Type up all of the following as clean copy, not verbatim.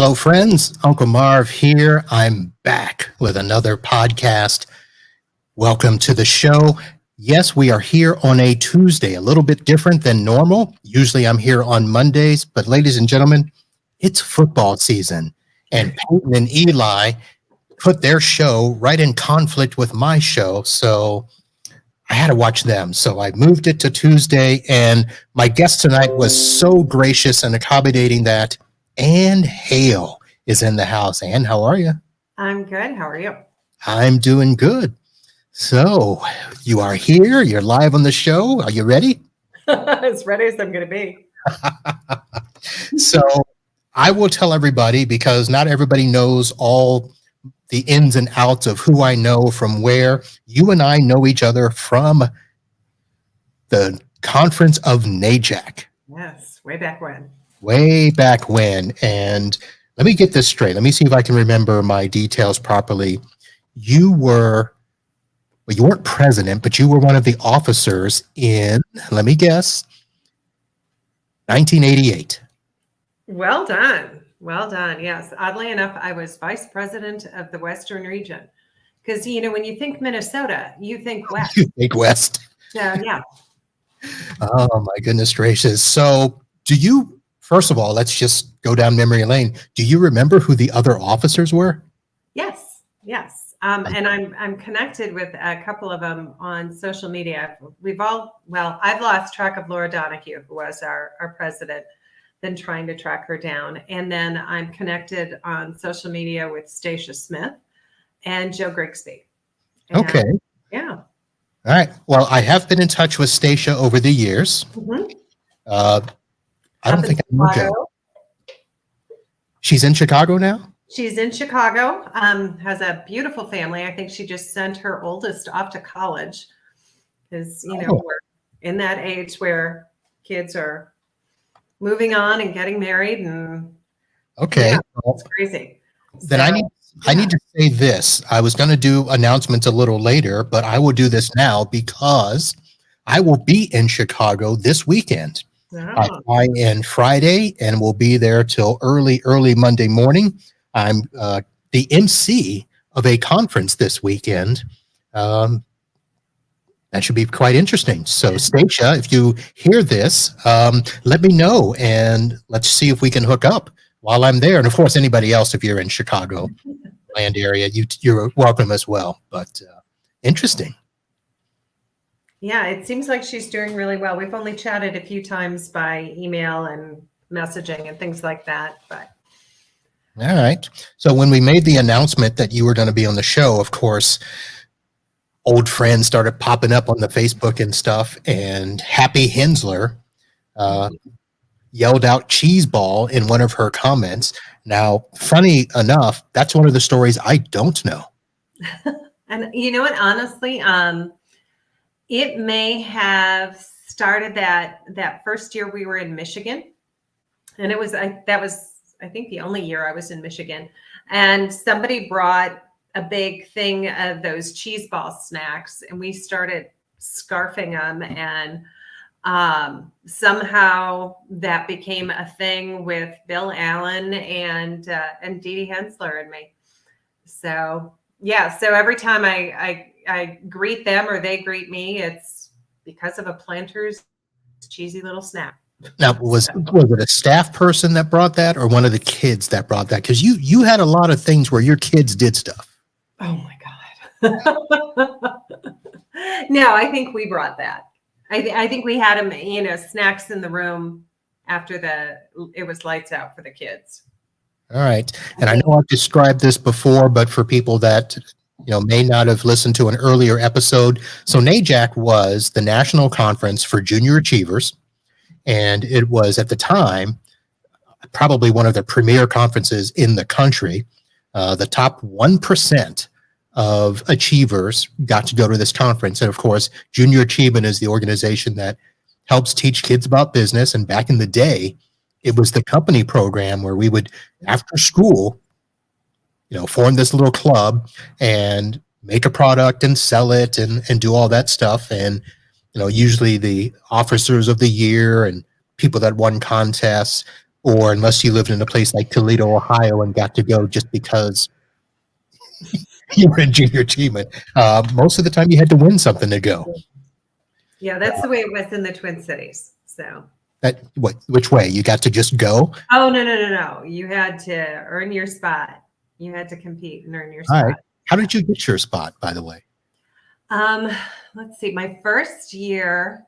Hello, friends. Uncle Marv here. I'm back with another podcast. Welcome to the show. Yes, we are here on a Tuesday, a little bit different than normal. Usually I'm here on Mondays, but ladies and gentlemen, it's football season. And Peyton and Eli put their show right in conflict with my show. So I had to watch them. So I moved it to Tuesday. And my guest tonight was so gracious and accommodating that Anne Hale is in the house. Anne, how are you? I'm good. How are you? I'm doing good. So you are here. You're live on the show. Are you ready? As ready as I'm going to be. So I will tell everybody, because not everybody knows all the ins and outs of who I know from where. You and I know each other from the conference of NAJAC. Yes, way back when. Way back when. And let me get this straight. Let me see if I can remember my details properly. You weren't president, but you were one of the officers in, let me guess, 1988. Well done. Well done. Yes. Oddly enough, I was vice president of the Western region. Because, when you think Minnesota, you think West. You think West. So, yeah. Oh, my goodness gracious. So first of all, let's just go down memory lane. Do you remember who the other officers were? Yes. And I'm connected with a couple of them on social media. I've lost track of Laura Donahue, who was our president, been trying to track her down. And then I'm connected on social media with Stacia Smith and Joe Grigsby. And, okay. Yeah. All right. Well, I have been in touch with Stacia over the years. Mm-hmm. I don't think I know Joe. She's in Chicago now? She's in Chicago, has a beautiful family. I think she just sent her oldest off to college because, we're in that age where kids are moving on and getting married. And okay. Yeah, it's crazy. Then I need to say this. I was going to do announcements a little later, but I will do this now because I will be in Chicago this weekend. I fly in Friday and will be there till early Monday morning. I'm the MC of a conference this weekend. That should be quite interesting. So, Stacia, if you hear this, let me know and let's see if we can hook up while I'm there. And of course, anybody else, if you're in Chicago land area, you're welcome as well. But interesting. Yeah, it seems like she's doing really well. We've only chatted a few times by email and messaging and things like that. But all right. So when we made the announcement that you were going to be on the show, of course, old friends started popping up on the Facebook and stuff. And Happy Hensler yelled out cheese ball in one of her comments. Now, funny enough, that's one of the stories I don't know. And you know what? Honestly, it may have started that first year we were in Michigan, and that was I think the only year I was in Michigan, and somebody brought a big thing of those cheese ball snacks, and we started scarfing them, and somehow that became a thing with Bill Allen and Dee Dee Hensler and me. So yeah, so every time I greet them or they greet me, it's because of a Planters cheesy little snack. Now, was it a staff person that brought that or one of the kids that brought that? Because you had a lot of things where your kids did stuff. Oh, my God. No, I think we brought that. I think we had them, snacks in the room after it was lights out for the kids. All right. And I know I've described this before, but for people that may not have listened to an earlier episode. So NAJAC was the national conference for junior achievers. And it was at the time probably one of the premier conferences in the country. The top 1% of achievers got to go to this conference. And of course, Junior Achievement is the organization that helps teach kids about business. And back in the day, it was the company program where we would, after school, form this little club and make a product and sell it and do all that stuff. And, usually the officers of the year and people that won contests or unless you lived in a place like Toledo, Ohio, and got to go just because you were in junior achievement. Most of the time, you had to win something to go. Yeah, that's the way it was in the Twin Cities. So. Which way? You got to just go? Oh, no. You had to earn your spot. You had to compete and earn your All spot. right. How did you get your spot, by the way? Let's see. My first year,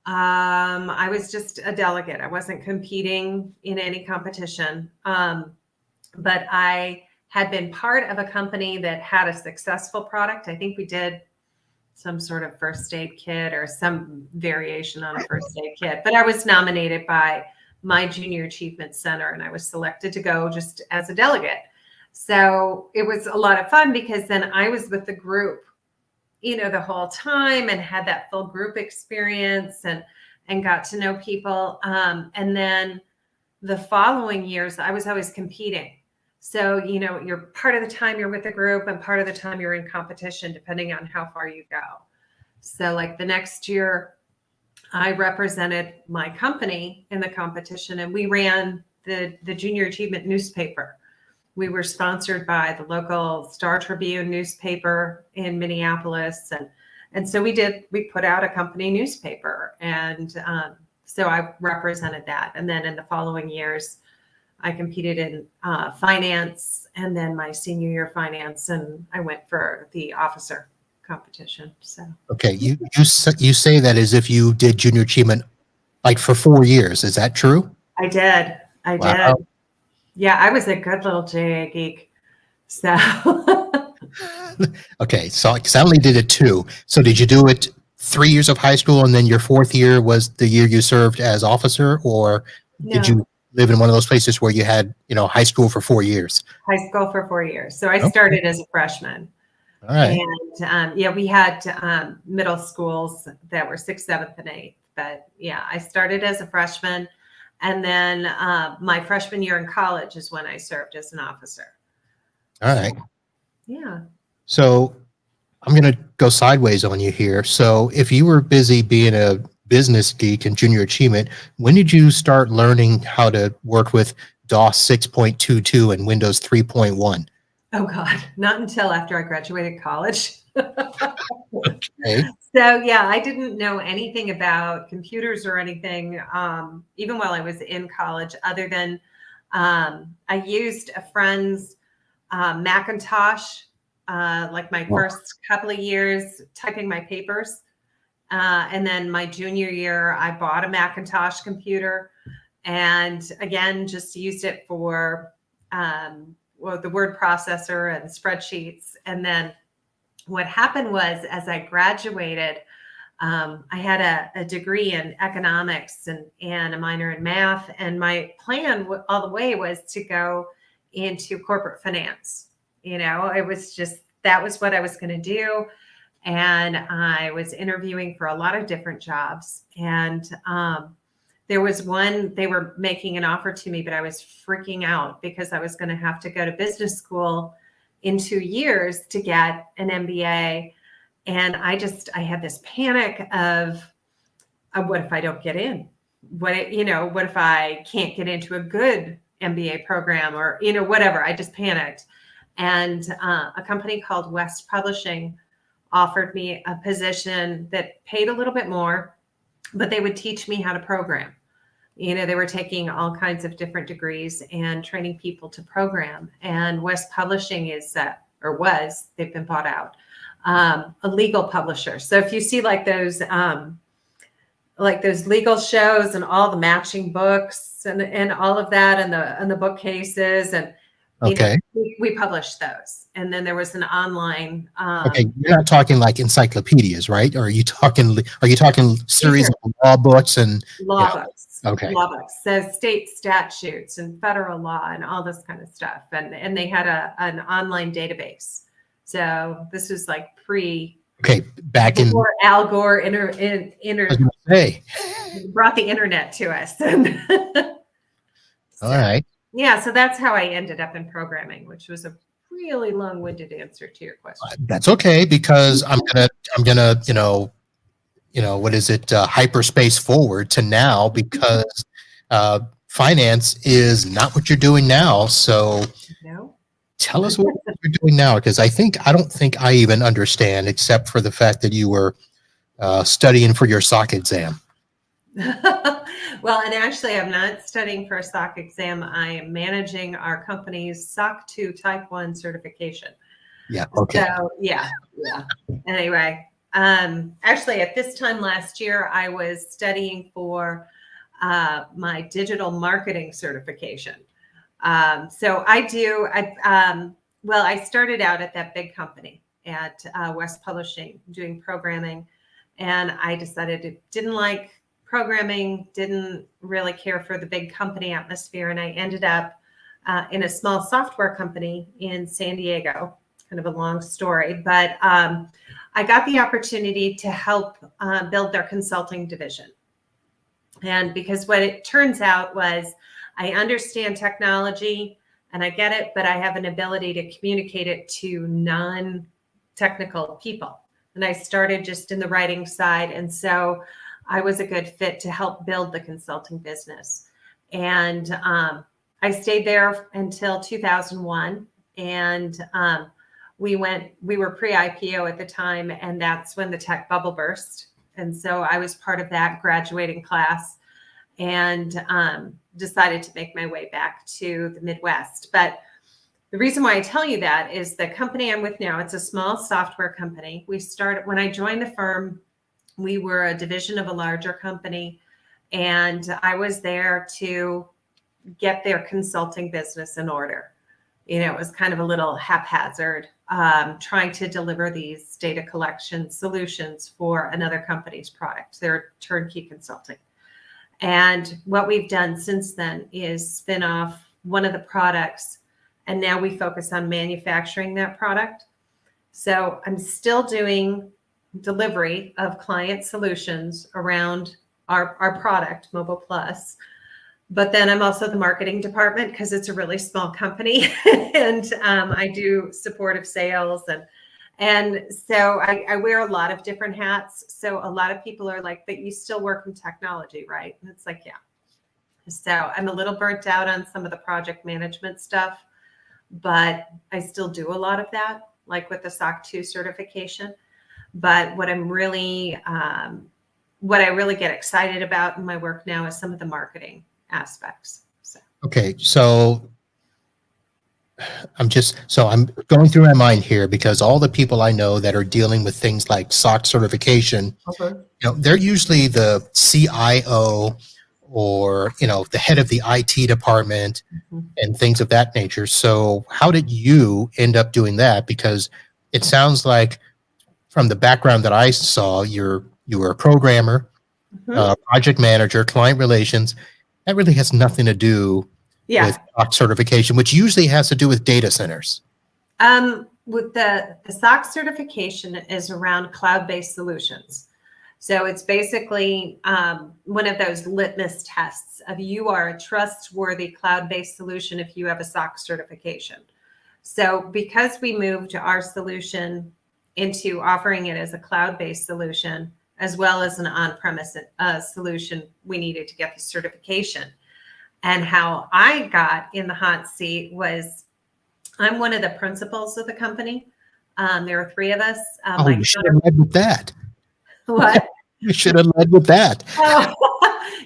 I was just a delegate. I wasn't competing in any competition. But I had been part of a company that had a successful product. I think we did some sort of first aid kit or some variation on a first aid kit. But I was nominated by my Junior Achievement Center, and I was selected to go just as a delegate. So it was a lot of fun because then I was with the group, the whole time, and had that full group experience and got to know people. And then the following years, I was always competing. So, you're part of the time you're with the group and part of the time you're in competition, depending on how far you go. So like the next year, I represented my company in the competition, and we ran the Junior Achievement newspaper. We were sponsored by the local Star Tribune newspaper in Minneapolis. And so we put out a company newspaper. And so I represented that. And then in the following years, I competed in finance, and then my senior year finance, and I went for the officer competition. So okay, you say that as if you did junior achievement like for 4 years. Is that true? I did. Wow. Yeah, I was a good little JA geek. So okay, so because I only did it 2. So did you do it 3 years of high school, and then your 4th year was the year you served as officer, or did you live in one of those places where you had, high school for 4 years? High school for 4 years. So I started as a freshman. All right. And we had middle schools that were 6th, 7th, and 8th. But yeah, I started as a freshman. And then my freshman year in college is when I served as an officer. All right. Yeah. So I'm going to go sideways on you here. So if you were busy being a business geek and junior achievement, when did you start learning how to work with DOS 6.22 and Windows 3.1? Oh God, not until after I graduated college. Okay. So yeah, I didn't know anything about computers or anything, even while I was in college, other than I used a friend's Macintosh, like my first couple of years typing my papers. And then my junior year, I bought a Macintosh computer, and again, just used it for the word processor and spreadsheets. And then what happened was, as I graduated, I had a degree in economics and a minor in math. And my plan all the way was to go into corporate finance. It was just, that was what I was going to do. And I was interviewing for a lot of different jobs. And there was one, they were making an offer to me, but I was freaking out because I was going to have to go to business school in 2 years to get an MBA. And I had this panic of what if I don't get in? What if I can't get into a good MBA program, or, whatever. I just panicked. And a company called West Publishing offered me a position that paid a little bit more, but they would teach me how to program. They were taking all kinds of different degrees and training people to program. And West Publishing they've been bought out, a legal publisher. So if you see like those legal shows and all the matching books and all of that, and the bookcases, and okay, we published those. And then there was an online. Okay, you're not talking like encyclopedias, right? Or are you talking series of law books and law books? Okay, law books, so state statutes and federal law and all this kind of stuff. And they had an online database. So this was like back in before Al Gore brought the internet to us. All right. Yeah, so that's how I ended up in programming, which was a really long-winded answer to your question. That's okay, because I'm gonna hyperspace forward to now, because finance is not what you're doing now. So No. tell us what you're doing now, because I don't think I even understand, except for the fact that you were studying for your SOC exam. Well, and actually, I'm not studying for a SOC exam. I am managing our company's SOC 2 Type 1 certification. Yeah. Okay. So, yeah. Anyway, actually, at this time last year, I was studying for my digital marketing certification. So I started out at that big company at West Publishing doing programming, and I decided I didn't like programming, didn't really care for the big company atmosphere, and I ended up in a small software company in San Diego. Kind of a long story, but I got the opportunity to help build their consulting division. And because what it turns out was I understand technology and I get it, but I have an ability to communicate it to non-technical people. And I started just in the writing side. And so I was a good fit to help build the consulting business. And I stayed there until 2001. And we were pre-IPO at the time, and that's when the tech bubble burst. And so I was part of that graduating class and decided to make my way back to the Midwest. But the reason why I tell you that is the company I'm with now, it's a small software company. When I joined the firm, we were a division of a larger company, and I was there to get their consulting business in order. It was kind of a little haphazard, trying to deliver these data collection solutions for another company's product. They're turnkey consulting. And what we've done since then is spin off one of the products, and now we focus on manufacturing that product. So I'm still doing delivery of client solutions around our product, Mobile Plus. But then I'm also the marketing department because it's a really small company, and I do supportive sales, and so I wear a lot of different hats. So a lot of people are like, "But you still work in technology, right?" And it's like, yeah. So I'm a little burnt out on some of the project management stuff, but I still do a lot of that, like with the SOC 2 certification. But what I really get excited about in my work now is some of the marketing aspects. Okay, so I'm going through my mind here, because all the people I know that are dealing with things like SOC certification, they're usually the CIO or the head of the IT department and things of that nature. So how did you end up doing that? Because it sounds like from the background that I saw, you were a programmer, project manager, client relations. That really has nothing to do with SOC certification, which usually has to do with data centers. With the SOC certification is around cloud-based solutions. So it's basically one of those litmus tests of you are a trustworthy cloud-based solution if you have a SOC certification. So because we moved our solution into offering it as a cloud-based solution, as well as an on-premise solution, we needed to get the certification. And how I got in the hot seat was I'm one of the principals of the company. There are three of us. You should have led with that. What? You should have led with that. Oh,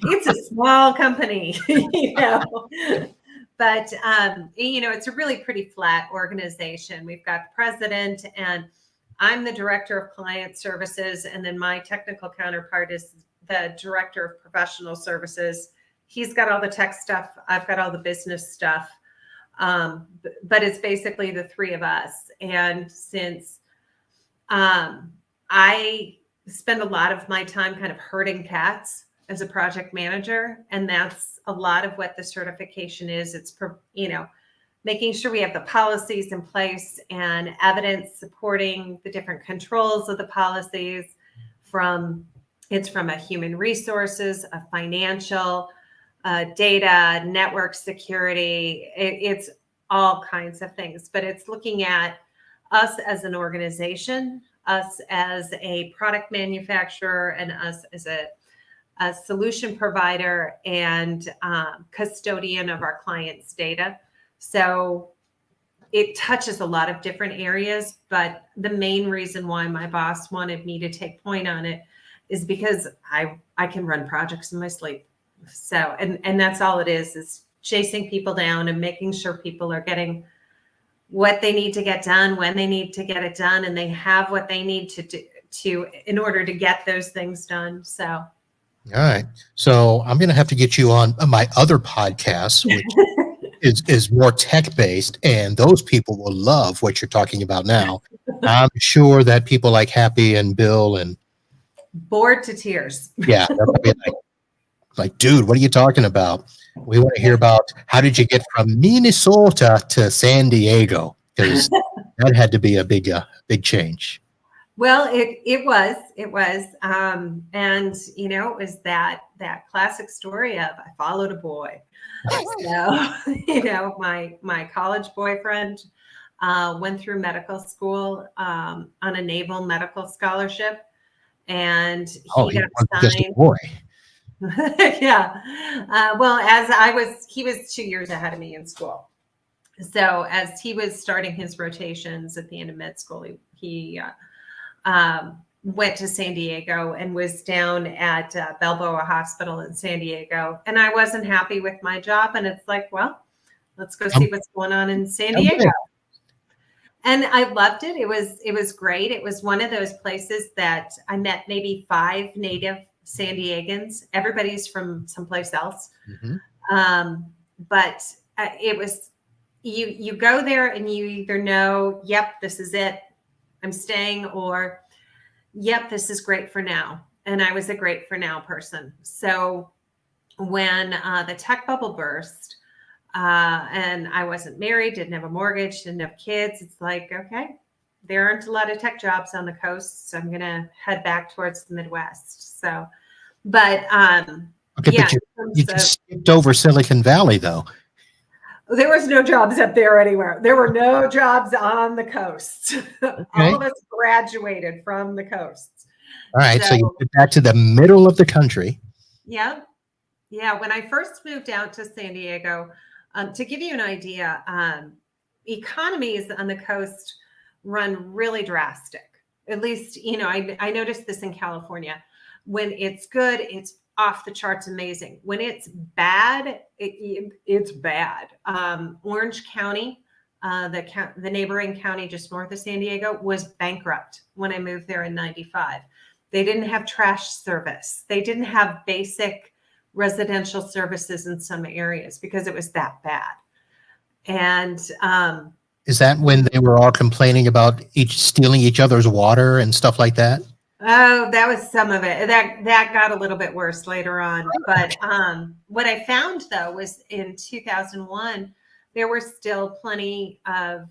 it's a small company, But, it's a really pretty flat organization. We've got the president, and I'm the director of client services. And then my technical counterpart is the director of professional services. He's got all the tech stuff. I've got all the business stuff. But it's basically the three of us. And since I spend a lot of my time kind of herding cats as a project manager, and that's a lot of what the certification is. It's, making sure we have the policies in place and evidence supporting the different controls of the policies. It's from a human resources, a financial, data, network security. It's all kinds of things, but it's looking at us as an organization, us as a product manufacturer, and us as a solution provider and custodian of our clients' data. So it touches a lot of different areas, but the main reason why my boss wanted me to take point on it is because I can run projects in my sleep. So, and that's all it is chasing people down and making sure people are getting what they need to get done, when they need to get it done, and they have what they need to do in order to get those things done. So, All right. So I'm going to have to get you on my other podcast, which is more tech based, and those people will love what you're talking about now. I'm sure that people like Happy and Bill and bored to tears. yeah, they're probably like, dude, what are you talking about? We want to hear about how did you get from Minnesota to San Diego? Because that had to be a big change. Well, it was, and you know, it was that classic story of I followed a boy. So, you know, my college boyfriend went through medical school on a naval medical scholarship, and he He got wasn't just a assigned. boy. Yeah. Well, he was 2 years ahead of me in school. So as he was starting his rotations at the end of med school, he went to San Diego and was down at Balboa Hospital in San Diego. And I wasn't happy with my job. And it's like, well, let's go see what's going on in San Diego. Okay. And I loved it. It was great. It was one of those places that I met maybe 5 native San Diegans. Everybody's from someplace else. Mm-hmm. But it was, you go there and you either know, yep, this is it, I'm staying, or yep, this is great for now. And I was a great for now person. So when the tech bubble burst, and I wasn't married, didn't have a mortgage, didn't have kids, it's like, okay, there aren't a lot of tech jobs on the coast, so I'm going to head back towards the Midwest. So, but Okay, yeah, but you just skipped over Silicon Valley, though. there was no jobs up there anywhere. There were no jobs on the coast. Okay. All of us graduated from the coast. All right, so you went back to the middle of the country. Yeah. Yeah. When I first moved out to San Diego, to give you an idea, economies on the coast run really drastic. At least, you know, I noticed this in California. When it's good, it's off the charts amazing. When it's bad, it's bad. Orange County, the neighboring county just north of San Diego, was bankrupt when I moved there in '95. They didn't have trash service. They didn't have basic residential services in some areas because it was that bad. And is that when they were all complaining about stealing each other's water and stuff like that? Oh, that was some of it. That got a little bit worse later on. But what I found though was in 2001, there were still plenty of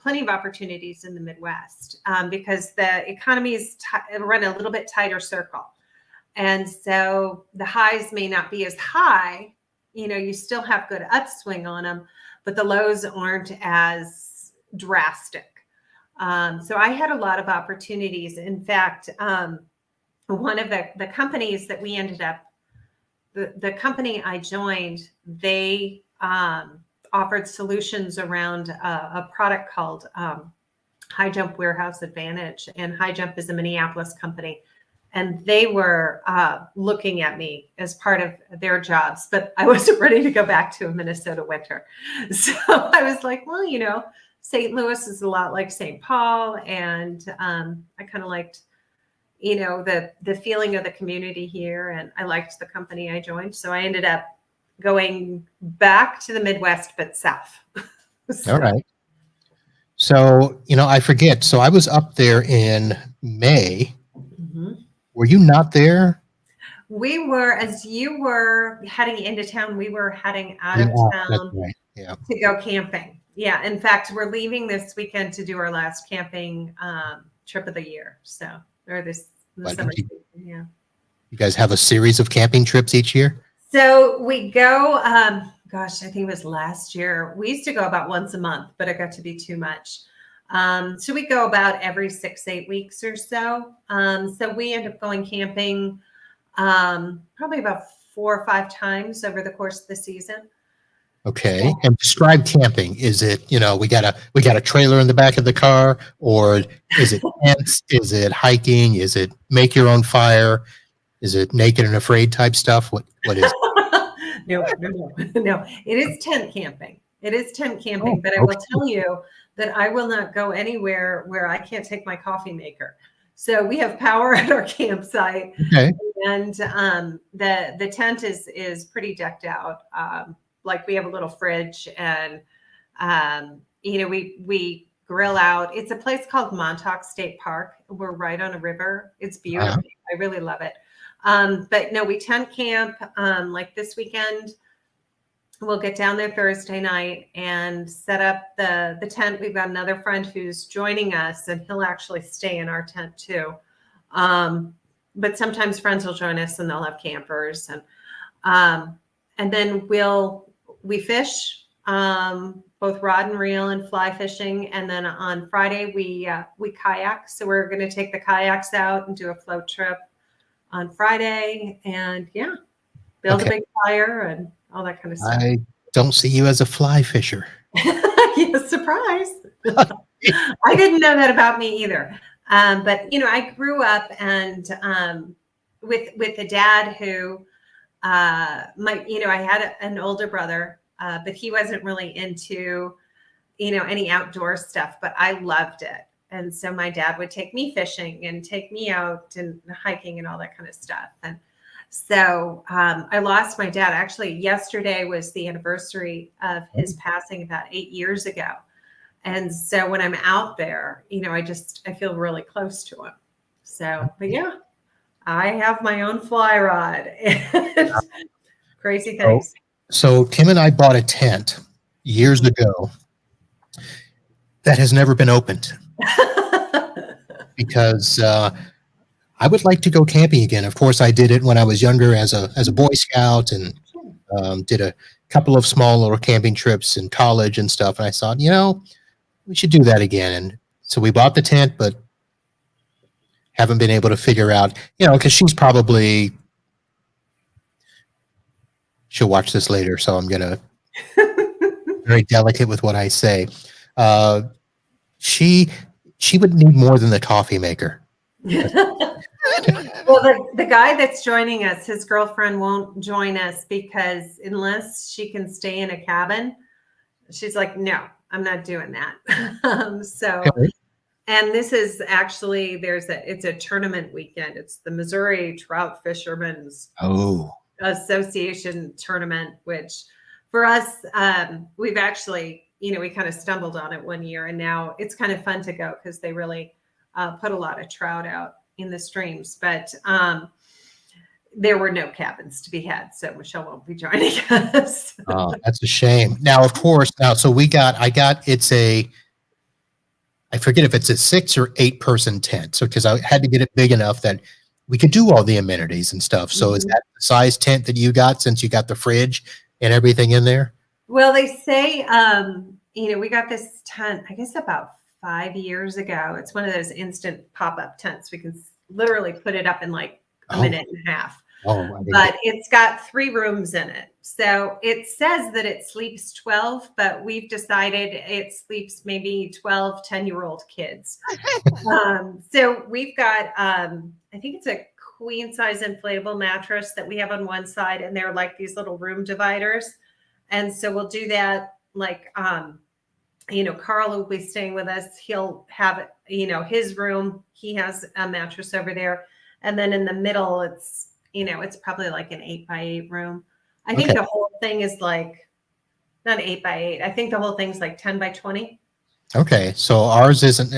opportunities in the Midwest because the economies run a little bit tighter circle, and so the highs may not be as high. You know, you still have good upswing on them, but the lows aren't as drastic. So I had a lot of opportunities. In fact, one of the companies that we ended up, the company I joined, they offered solutions around a product called High Jump Warehouse Advantage. And High Jump is a Minneapolis company. And they were looking at me as part of their jobs, but I wasn't ready to go back to a Minnesota winter. So I was like, well, you know, St. Louis is a lot like St. Paul. And I kind of liked, you know, the feeling of the community here. And I liked the company I joined. So I ended up going back to the Midwest, but south. So. All right. So, you know, I forget. So I was up there in May. Mm-hmm. Were you not there? We were, as you were heading into town, we were heading out of town to go camping. Yeah. In fact, we're leaving this weekend to do our last camping trip of the year. So, or the summer season. Yeah. You guys have a series of camping trips each year? So we go, gosh, I think it was last year. We used to go about once a month, but it got to be too much. So we go about every 6-8 weeks or so. So we end up going camping probably about 4 or 5 times over the course of the season. Okay. And describe camping. Is it, we got a trailer in the back of the car, or is it tents? Is it hiking? Is it make your own fire? Is it naked and afraid type stuff? What is No, no, no, no. It is tent camping. It is tent camping, Oh, but I will okay. tell you that I will not go anywhere where I can't take my coffee maker. So we have power at our campsite, Okay. and the tent is pretty decked out. Like we have a little fridge, and we grill out. It's a place called Montauk State Park. We're right on a river. It's Uh-huh. beautiful. I really love it. But no, we tent camp. Like this weekend, we'll get down there Thursday night and set up the tent. We've got another friend who's joining us, and he'll actually stay in our tent too. But sometimes friends will join us, and they'll have campers, and then we fish, both rod and reel and fly fishing. And then on Friday we kayak. So we're going to take the kayaks out and do a float trip on Friday, and build a Okay. big fire and all that kind of stuff. I don't see you as a fly fisher. Yeah, surprise. I didn't know that about me either. But I grew up and with a dad who I had an older brother, but he wasn't really into any outdoor stuff, but I loved it. And so my dad would take me fishing and take me out and hiking and all that kind of stuff. And so I lost my dad. Actually, yesterday was the anniversary of his passing about 8 years ago. And so when I'm out there, I feel really close to him. So, but yeah, I have my own fly rod and crazy things. So Kim and I bought a tent years ago that has never been opened because I would like to go camping again. Of course, I did it when I was younger as a Boy Scout, and did a couple of small little camping trips in college and stuff. And I thought, we should do that again. And so we bought the tent, but haven't been able to figure out, because she'll watch this later, so I'm gonna very delicate with what I say. She would need more than the coffee maker. Well, the guy that's joining us, his girlfriend won't join us because unless she can stay in a cabin, she's like, no, I'm not doing that. Okay. And this is actually, it's a tournament weekend. It's the Missouri Trout Fishermen's Association tournament, which for us, we've actually, we kind of stumbled on it one year, and now it's kind of fun to go because they really put a lot of trout out in the streams. But there were no cabins to be had, so Michelle won't be joining us. Oh, that's a shame. Now, of course, so I forget if it's a 6 or 8 person tent. So, because I had to get it big enough that we could do all the amenities and stuff. So, is that the size tent that you got, since you got the fridge and everything in there? Well, they say, we got this tent, I guess about 5 years ago. It's one of those instant pop-up tents. We can literally put it up in like a minute and a half. But it's got 3 rooms in it. So it says that it sleeps 12, but we've decided it sleeps maybe 12 10-year-old kids. So we've got, I think it's a queen size inflatable mattress that we have on one side, and they're like these little room dividers. And so we'll do that. Like, Carl will be staying with us. He'll have, his room. He has a mattress over there. And then in the middle, it's probably like an 8x8 room. I think the whole thing is like, not 8x8. I think the whole thing's like 10x20. Okay. So ours isn't,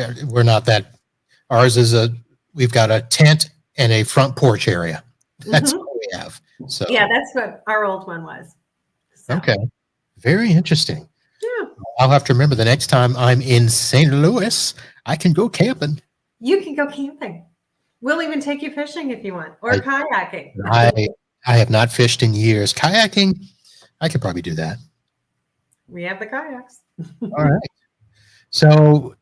ours is we've got a tent and a front porch area. That's what we have. So yeah, that's what our old one was. So. Okay. Very interesting. Yeah. I'll have to remember the next time I'm in St. Louis, I can go camping. You can go camping. We'll even take you fishing if you want, or kayaking. I have not fished in years. Kayaking, I could probably do that. We have the kayaks. All right. So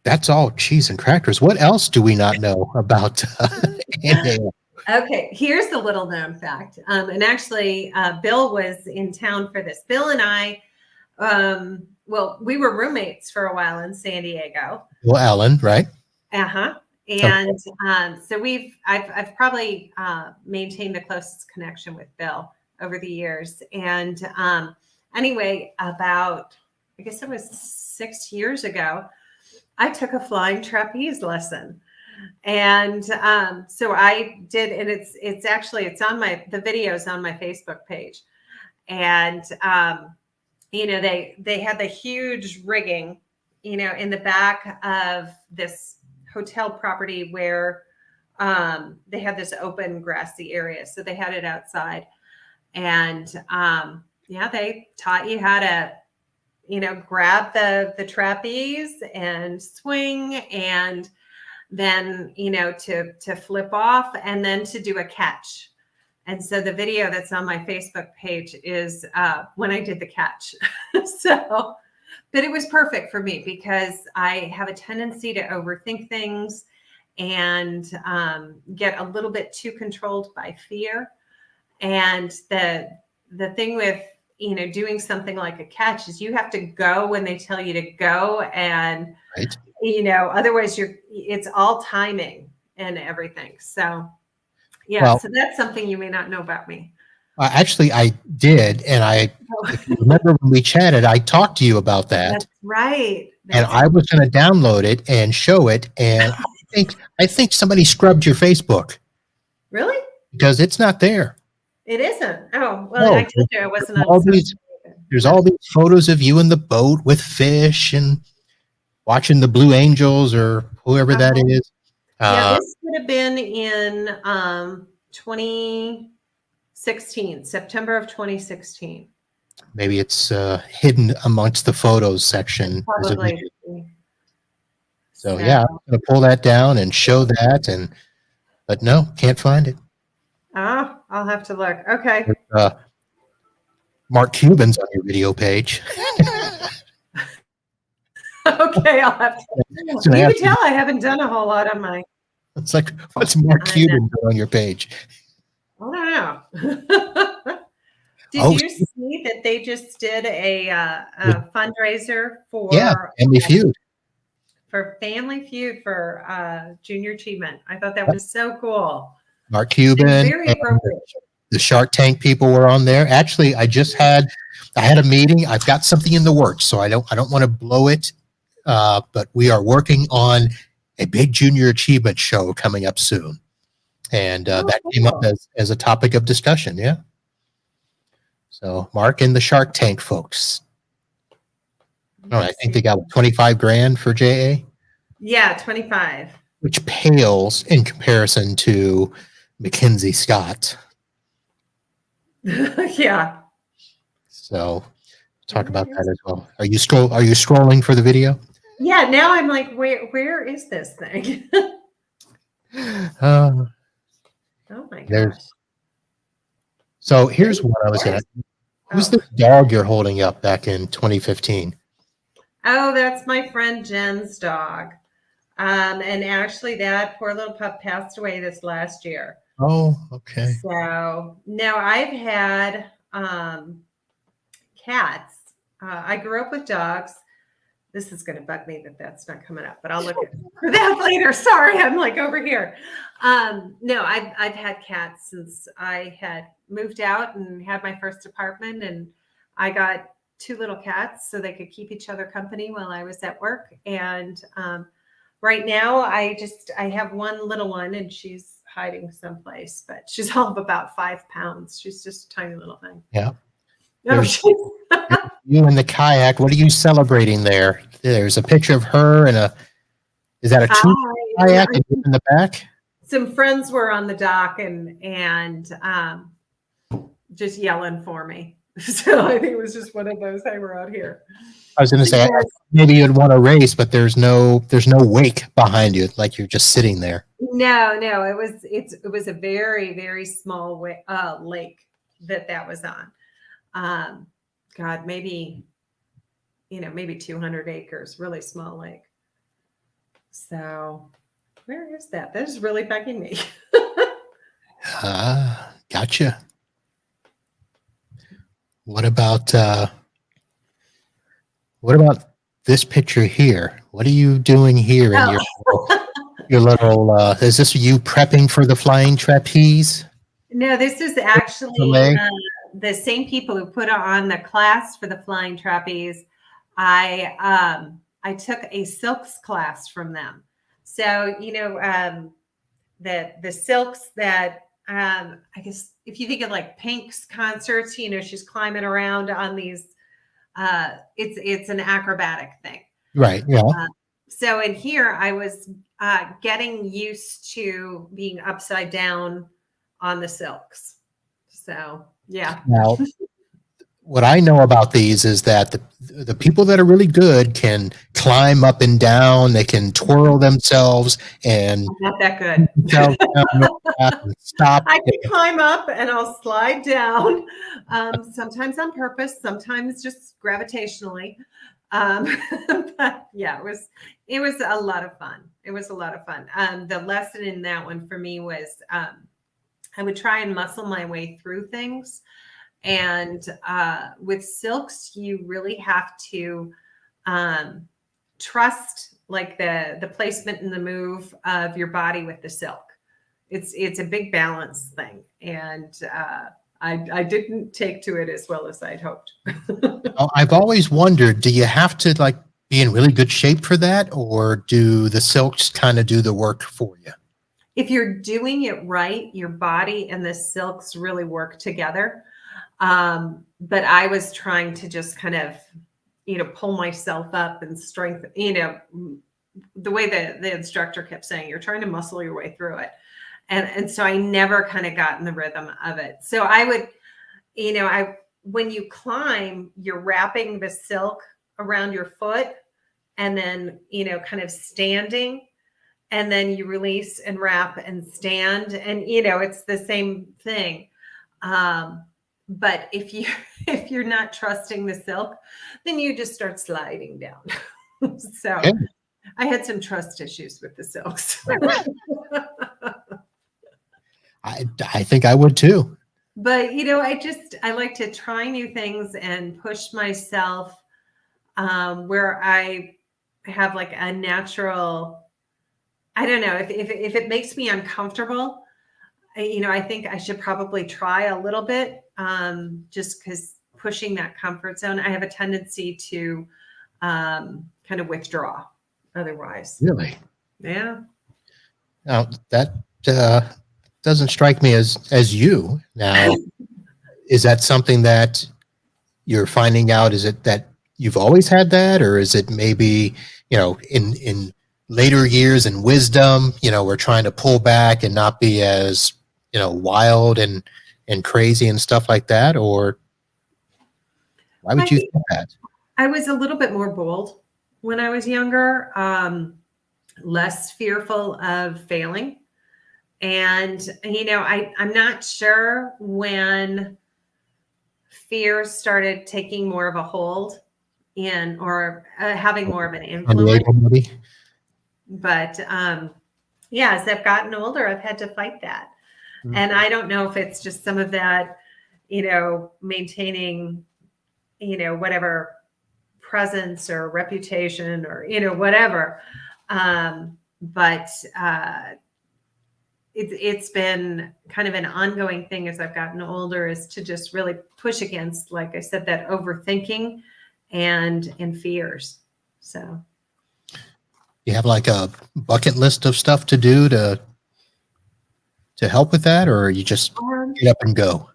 that's all cheese and crackers. What else do we not know about Anne Hale? Okay, here's the little known fact. And actually, Bill was in town for this. Bill and I, well, we were roommates for a while in San Diego. Well, Ellen, right? Uh-huh. Okay. And so I've probably maintained the closest connection with Bill over the years. And anyway, about, I guess it was 6 years ago, I took a flying trapeze lesson. And so I did, and it's actually, it's on the videos on my Facebook page. And they had the huge rigging, in the back of this hotel property where they had this open grassy area. So they had it outside. And they taught you how to, grab the trapeze and swing, and then, to flip off, and then to do a catch. And so the video that's on my Facebook page is when I did the catch. So, but it was perfect for me because I have a tendency to overthink things and get a little bit too controlled by fear. And the thing with, doing something like a catch is you have to go when they tell you to go. And, Right. Otherwise it's all timing and everything. So, yeah. Well, so that's something you may not know about me. Actually, I did. And if you remember when we chatted, I talked to you about that. That's right. And I was going to download it and show it. And I think somebody scrubbed your Facebook. Really? Because it's not there. It isn't. Oh, well, No, I told you I wasn't on. There's all these photos of you in the boat with fish and watching the Blue Angels or whoever that is. Yeah, this would have been in 2016, September of 2016. Maybe it's hidden amongst the photos section. Probably. So yeah, I'm going to pull that down and show that, but no, can't find it. Oh, I'll have to look. Okay. Mark Cuban's on your video page. Okay, I'll have to. You can tell I haven't done a whole lot on my. It's like, what's Mark Cuban doing on your page? I don't know. Did you see that they just did a fundraiser for Family Feud? For Family Feud for Junior Achievement. I thought that was so cool. Mark Cuban, very appropriate. The Shark Tank people were on there. Actually, I had a meeting. I've got something in the works, so I don't want to blow it. But we are working on a big Junior Achievement show coming up soon. And that came up as a topic of discussion. Yeah. So Mark and the Shark Tank folks. Oh, I think they got 25 grand for JA. Yeah, 25. Which pales in comparison to Mackenzie Scott. Yeah. So talk about that as well. Are you scrolling for the video? Yeah, now I'm like, where is this thing? Oh my gosh. So here's what I was going to. Who's the dog you're holding up back in 2015? Oh, that's my friend Jen's dog. And actually that poor little pup passed away this last year. Oh, okay. So now I've had cats. I grew up with dogs. This is going to bug me that that's not coming up, but I'll look for that later. Sorry, I'm like over here. No, I've had cats since I had moved out and had my first apartment, and I got 2 little cats so they could keep each other company while I was at work. And right now I have one little one, and she's hiding someplace, but she's all of about 5 pounds. She's just a tiny little thing. Yeah. No, you in the kayak. What are you celebrating there? There's a picture of her and is that a kayak in the back? Some friends were on the dock and just yelling for me. So I think it was just one of those, hey, we're out here. I was going to say, maybe you'd want to race, but there's no wake behind you, like you're just sitting there. No, it was a very, very small lake that was on. God, maybe 200 acres, really small lake. So where is that? That is really bugging me. Gotcha. What about this picture here? What are you doing here in Oh. your little is this you prepping for the flying trapeze? No, this is actually Belay? the same people who put on the class for the flying trapeze. I took a silks class from them. So the silks that I guess if you think of like Pink's concerts, she's climbing around on these. It's an acrobatic thing. Right. Yeah. So in here, I was getting used to being upside down on the silks. So yeah. Now, what I know about these is that the people that are really good can climb up and down. They can twirl themselves and I'm not that good. themselves down real fast and stop. I can climb up and I'll slide down. Sometimes on purpose, sometimes just gravitationally. But yeah, it was a lot of fun. It was a lot of fun. The lesson in that one for me was I would try and muscle my way through things. And with silks, you really have to trust like the placement and the move of your body with the silk. It's a big balance thing. And I didn't take to it as well as I'd hoped. I've always wondered, do you have to like be in really good shape for that, or do the silks kind of do the work for you? If you're doing it right, your body and the silks really work together. But I was trying to just kind of, pull myself up and strengthen, the way the instructor kept saying, you're trying to muscle your way through it. And so I never kind of got in the rhythm of it. So I would, when you climb, you're wrapping the silk around your foot and then, kind of standing, and then you release and wrap and stand. And, it's the same thing. But if you're not trusting the silk, then you just start sliding down. So Okay. I had some trust issues with the silks. I think I would too. But I like to try new things and push myself where I have like a natural, I don't know, if it makes me uncomfortable, I think I should probably try a little bit, just because pushing that comfort zone, I have a tendency to kind of withdraw otherwise. Really? Yeah. Now that doesn't strike me as you. Now, is that something that you're finding out? Is it that you've always had that, or is it maybe in later years and wisdom, we're trying to pull back and not be as wild and crazy and stuff like that? Or why would you think that? I was a little bit more bold when I was younger, less fearful of failing. And, I'm not sure when fear started taking more of a hold or having more of an influence. But yeah, as I've gotten older, I've had to fight that. Mm-hmm. And I don't know if it's just some of that, maintaining, whatever presence or reputation or, whatever. But it's been kind of an ongoing thing as I've gotten older, is to just really push against, like I said, that overthinking and fears. So you have like a bucket list of stuff to do to help with that, or you just get up and go?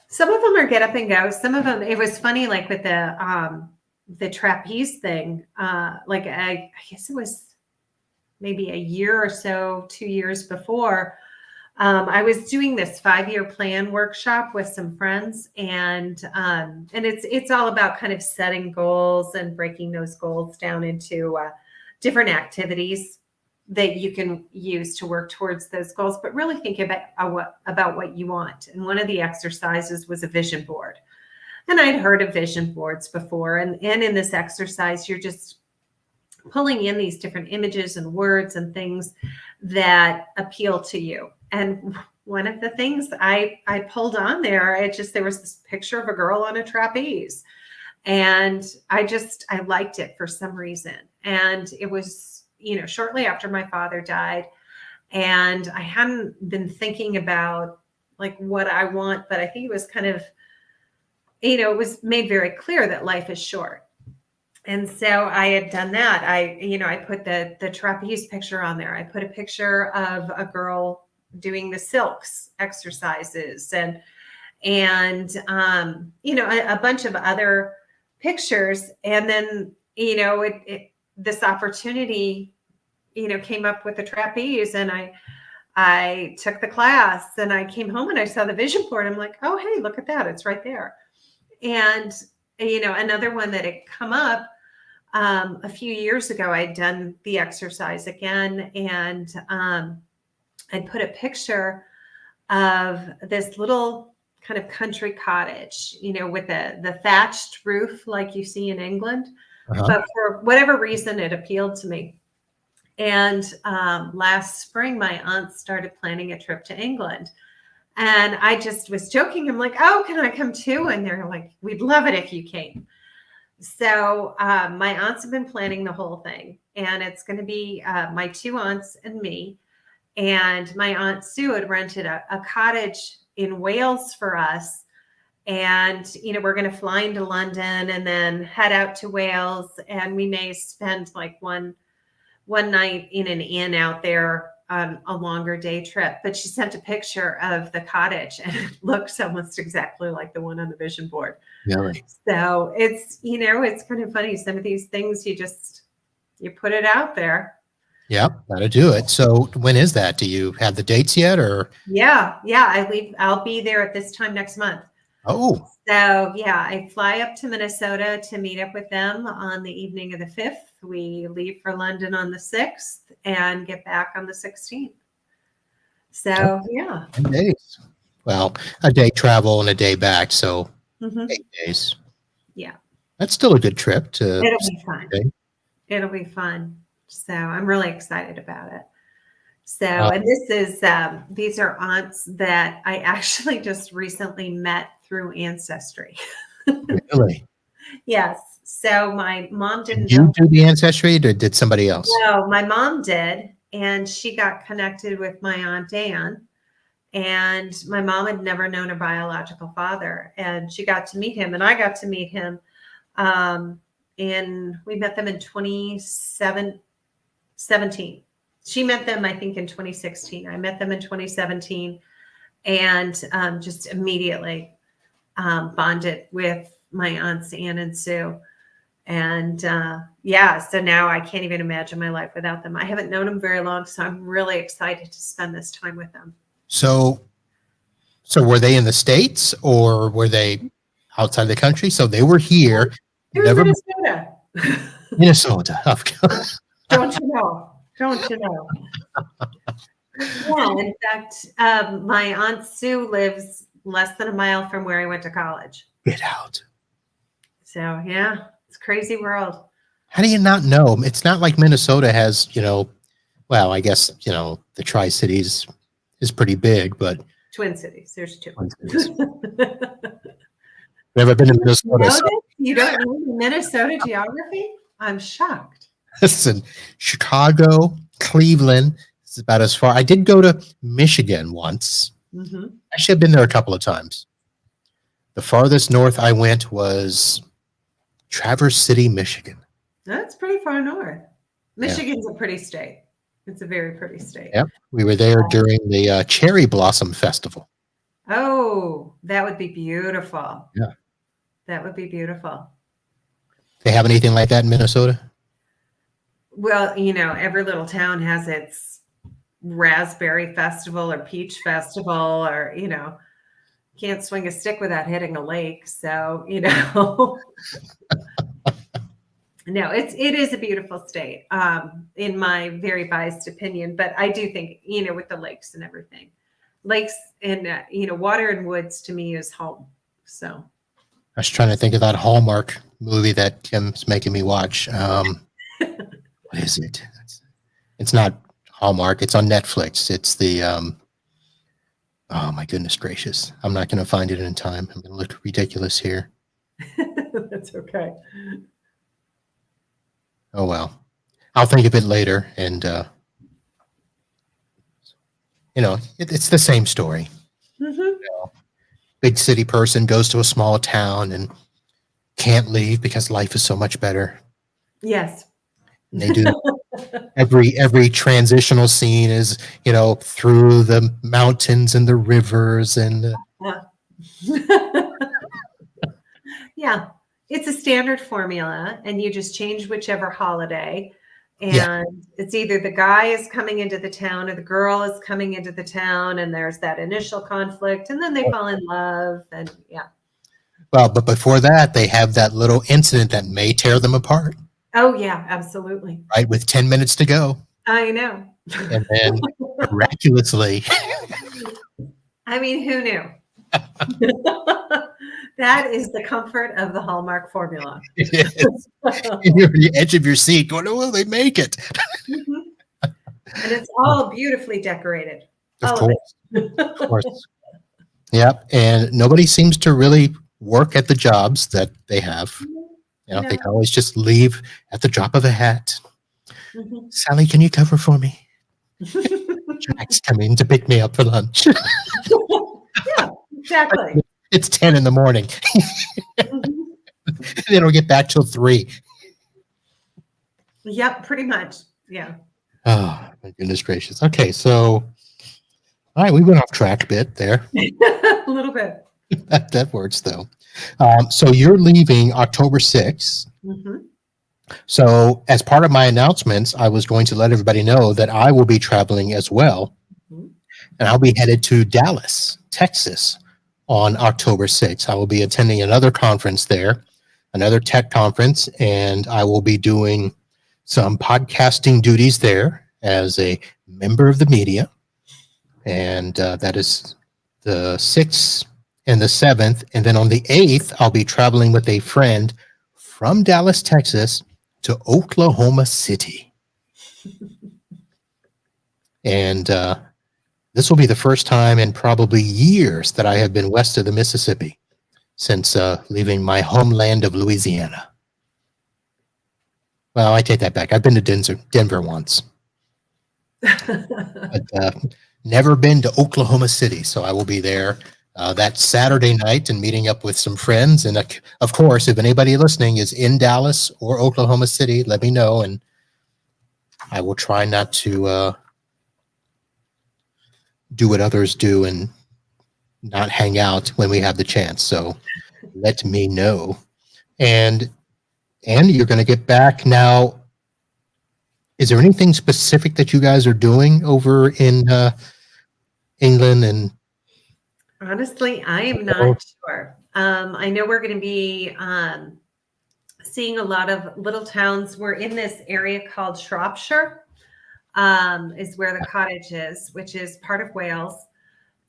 Some of them are get up and go. Some of them, it was funny, like with the trapeze thing, like I guess it was maybe a year or so, 2 years before, I was doing this 5-year plan workshop with some friends, and it's all about kind of setting goals and breaking those goals down into different activities that you can use to work towards those goals, but really think about what you want. And one of the exercises was a vision board. And I'd heard of vision boards before. And in this exercise, you're just pulling in these different images and words and things that appeal to you. And one of the things I pulled on there, there was this picture of a girl on a trapeze. And I liked it for some reason. And it was, shortly after my father died. And I hadn't been thinking about like what I want, but I think it was kind of, it was made very clear that life is short. And so I had done that. I put the trapeze picture on there. I put a picture of a girl doing the silks exercises and a bunch of other pictures. And then, this opportunity, came up with the trapeze, and I took the class, and I came home and I saw the vision board. I'm like, oh, hey, look at that. It's right there. And, another one that had come up a few years ago, I'd done the exercise again, and I put a picture of this little kind of country cottage, with the thatched roof like you see in England. Uh-huh. But for whatever reason, it appealed to me. And last spring, my aunt started planning a trip to England. And I just was joking. I'm like, oh, can I come too? And they're like, we'd love it if you came. So my aunts have been planning the whole thing. And it's going to be my two aunts and me. And my Aunt Sue had rented a cottage in Wales for us. And, we're going to fly into London and then head out to Wales. And we may spend like one night in an inn out there on a longer day trip. But she sent a picture of the cottage, and it looks almost exactly like the one on the vision board. Really? So it's, it's kind of funny. Some of these things you put it out there. Yeah, gotta do it. So when is that? Do you have the dates yet, or? Yeah. I'll be there at this time next month. Oh. So yeah, I fly up to Minnesota to meet up with them on the evening of the 5th. We leave for London on the 6th and get back on the 16th. So yeah. 10 days. Well, a day travel and a day back, so 8 days. Yeah. That's still a good trip to. It'll be fun. It'll be fun. So I'm really excited about it. So, and these are aunts that I actually just recently met through Ancestry. Really? Yes. So my mom didn't Did you do the Ancestry, or did somebody else? No, my mom did. And she got connected with my Aunt Anne. And my mom had never known her biological father. And she got to meet him, and I got to meet him. We met them in 2017. She met them, I think, in 2016. I met them in 2017, and just immediately bonded with my aunts Anne and Sue. And so now I can't even imagine my life without them. I haven't known them very long, so I'm really excited to spend this time with them. So were they in the States, or were they outside the country? So they were here. Minnesota. Minnesota, of course. Don't you know? Yeah, in fact, my Aunt Sue lives less than a mile from where I went to college. Get out. So, yeah, it's a crazy world. How do you not know? It's not like Minnesota has, well, I guess, the Tri-Cities is pretty big, but. Twin Cities. There's two. Never been to Minnesota. You don't know the Minnesota geography? I'm shocked. Listen, Chicago, Cleveland, it's about as far. I did go to Michigan once. Mm-hmm. Actually, I've been there a couple of times. The farthest north I went was Traverse City, Michigan. That's pretty far north. Michigan's a pretty state. It's a very pretty state. Yep. We were there during the Cherry Blossom Festival. Oh, that would be beautiful. Yeah. That would be beautiful. They have anything like that in Minnesota? Well, every little town has its raspberry festival or peach festival, or, can't swing a stick without hitting a lake. So, no, it is a beautiful state, in my very biased opinion. But I do think, with the lakes and everything, lakes and, water and woods to me is home. So I was trying to think of that Hallmark movie that Kim's making me watch. What is it? It's not Hallmark. It's on Netflix. It's the Oh my goodness gracious. I'm not going to find it in time. I'm going to look ridiculous here. That's okay. Oh well. I'll think of it later. And, it's the same story. Hmm. Big city person goes to a small town and can't leave because life is so much better. Yes. And they do every transitional scene is, through the mountains and the rivers and Yeah. Yeah. It's a standard formula, and you just change whichever holiday. yeah. And it's either the guy is coming into the town or the girl is coming into the town, and there's that initial conflict, and then they fall in love. And yeah. Well, but before that, they have that little incident that may tear them apart, Oh, yeah, absolutely. right? With 10 minutes to go. I know. And then miraculously, I mean, who knew? That is the comfort of the Hallmark formula. you're on the edge of your seat going, oh, will they make it? Mhm. And it's all beautifully decorated. Of All course. of Of course. Yep. And nobody seems to really work at the jobs that they have. They No. can always just leave at the drop of a hat. Mhm. Sally, can you cover for me? Jack's coming to pick me up for lunch. Yeah, exactly. It's 10 in the morning. Mhm. They don't get back till 3. Yep, pretty much. Yeah. Oh, my goodness gracious. Okay, so, all right, we went off track a bit there. A little bit. That works, though. So you're leaving October 6th. Mhm. So as part of my announcements, I was going to let everybody know that I will be traveling as well. Mhm. And I'll be headed to Dallas, Texas on October 6th. I will be attending another conference there, another tech conference, and I will be doing some podcasting duties there as a member of the media. And that is the 6th and the 7th. And then on the 8th, I'll be traveling with a friend from Dallas, Texas to Oklahoma City. And this will be the first time in probably years that I have been west of the Mississippi since leaving my homeland of Louisiana. Well, I take that back. I've been to Denver once, but never been to Oklahoma City. So I will be there that Saturday night and meeting up with some friends. And of course, if anybody listening is in Dallas or Oklahoma City, let me know. And I will try not to do what others do and not hang out when we have the chance. So let me know. And you're going to get back now. Is there anything specific that you guys are doing over in England? And Honestly, I am not sure. I know we're going to be seeing a lot of little towns. We're in this area called Shropshire, is where the cottage is, which is part of Wales.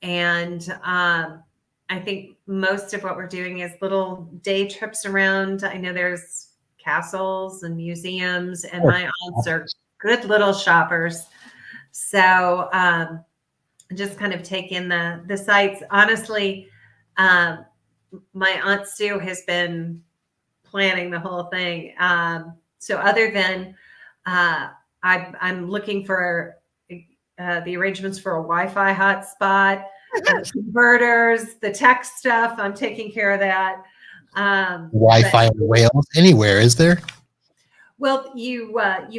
And I think most of what we're doing is little day trips around. I know there's castles and museums, and my aunts are good little shoppers. So just kind of take in the sights. Honestly, my Aunt Sue has been planning the whole thing. So other than I'm looking for the arrangements for a Wi-Fi hotspot, converters, the tech stuff. I'm taking care of that. Wi-Fi in Wales, anywhere, is there? Well, you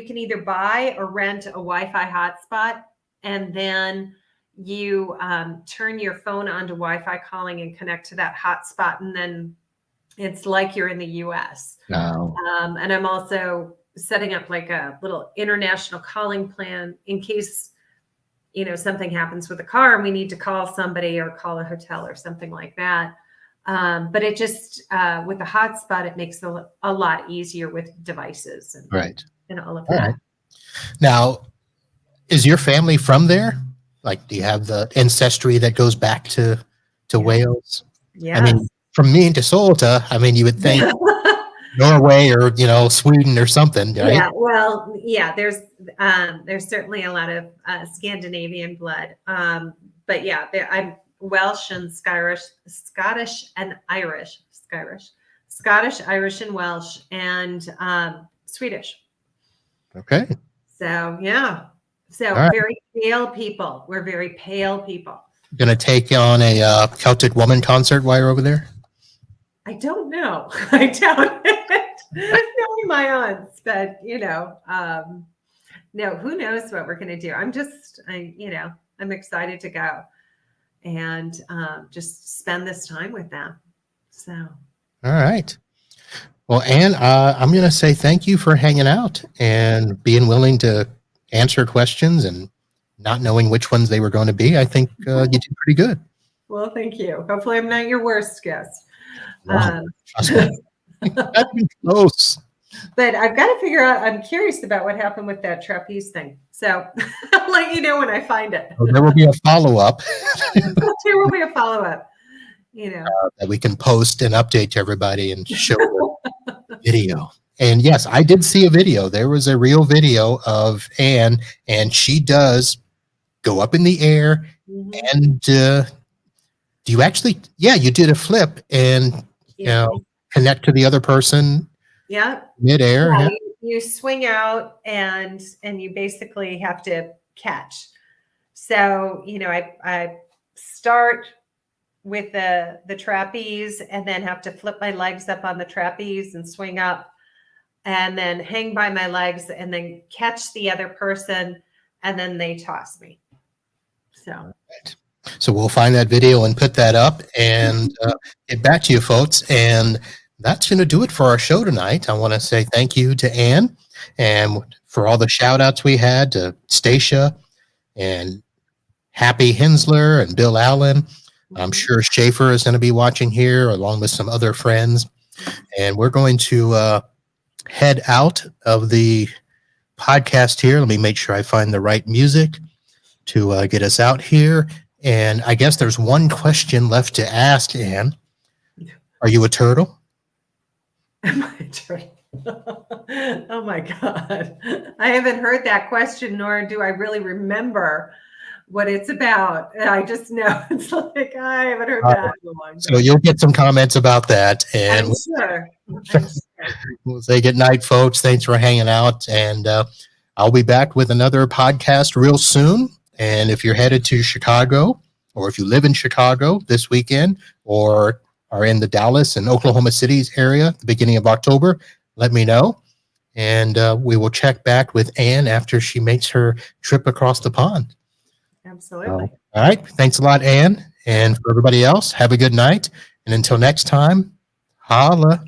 can either buy or rent a Wi-Fi hotspot, and then you turn your phone onto Wi-Fi calling and connect to that hotspot, and then it's like you're in the U.S. No. And I'm also setting up like a little international calling plan in case something happens with the car and we need to call somebody or call a hotel or something like that. But it just with the hotspot, it makes it a lot easier with devices and all of that. Right. Now, is your family from there? Like, do you have the ancestry that goes back to Wales? Yeah. I mean, from Maine to Salta, I mean, you would think Norway or Sweden or something, right? Yeah. Well, yeah. There's certainly a lot of Scandinavian blood, but yeah, Welsh and Scottish and Irish, Scottish, Irish, and Welsh, and Swedish. Okay. So yeah, so All right. very pale people. We're very pale people. Going to take on a Celtic Woman concert while you're over there? I don't know. I doubt it. Knowing my aunts, but no, who knows what we're going to do? I'm excited to go and just spend this time with them. So, All right. Well, Anne, I'm going to say thank you for hanging out and being willing to answer questions and not knowing which ones they were going to be. I think you did pretty good. Well, thank you. Hopefully I'm not your worst guest. Wow. That's close. But I've got to figure out, I'm curious about what happened with that trapeze thing. So I'll let you know when I find it. Well, there will be a follow-up. There will be a follow-up, that we can post and update to everybody and show the video. And yes, I did see a video. There was a real video of Anne, and she does go up in the air. Mm-hmm. And do you actually, you did a flip and, connect to the other person. Yeah. Midair. Yeah, you swing out and you basically have to catch. So, I start with the trapeze and then have to flip my legs up on the trapeze and swing up and then hang by my legs and then catch the other person and then they toss me. So we'll find that video and put that up and get back to you folks. And that's going to do it for our show tonight. I want to say thank you to Anne and for all the shout outs we had to Stacia and Happy Hensler and Bill Allen. I'm sure Schaefer is going to be watching here along with some other friends. And we're going to head out of the podcast here. Let me make sure I find the right music to get us out here. And I guess there's one question left to ask, Anne. Are you a turtle? Am I a turtle? Oh my God. I haven't heard that question, nor do I really remember what it's about. I just know it's like, I haven't heard that in a long time. So you'll get some comments about that. And I'm sure. We'll say good night, folks. Thanks for hanging out. And I'll be back with another podcast real soon. And if you're headed to Chicago, or if you live in Chicago this weekend, or are in the Dallas and Oklahoma City's area at the beginning of October, let me know. And we will check back with Anne after she makes her trip across the pond. Absolutely. All right. Thanks a lot, Anne. And for everybody else, have a good night. And until next time, holla.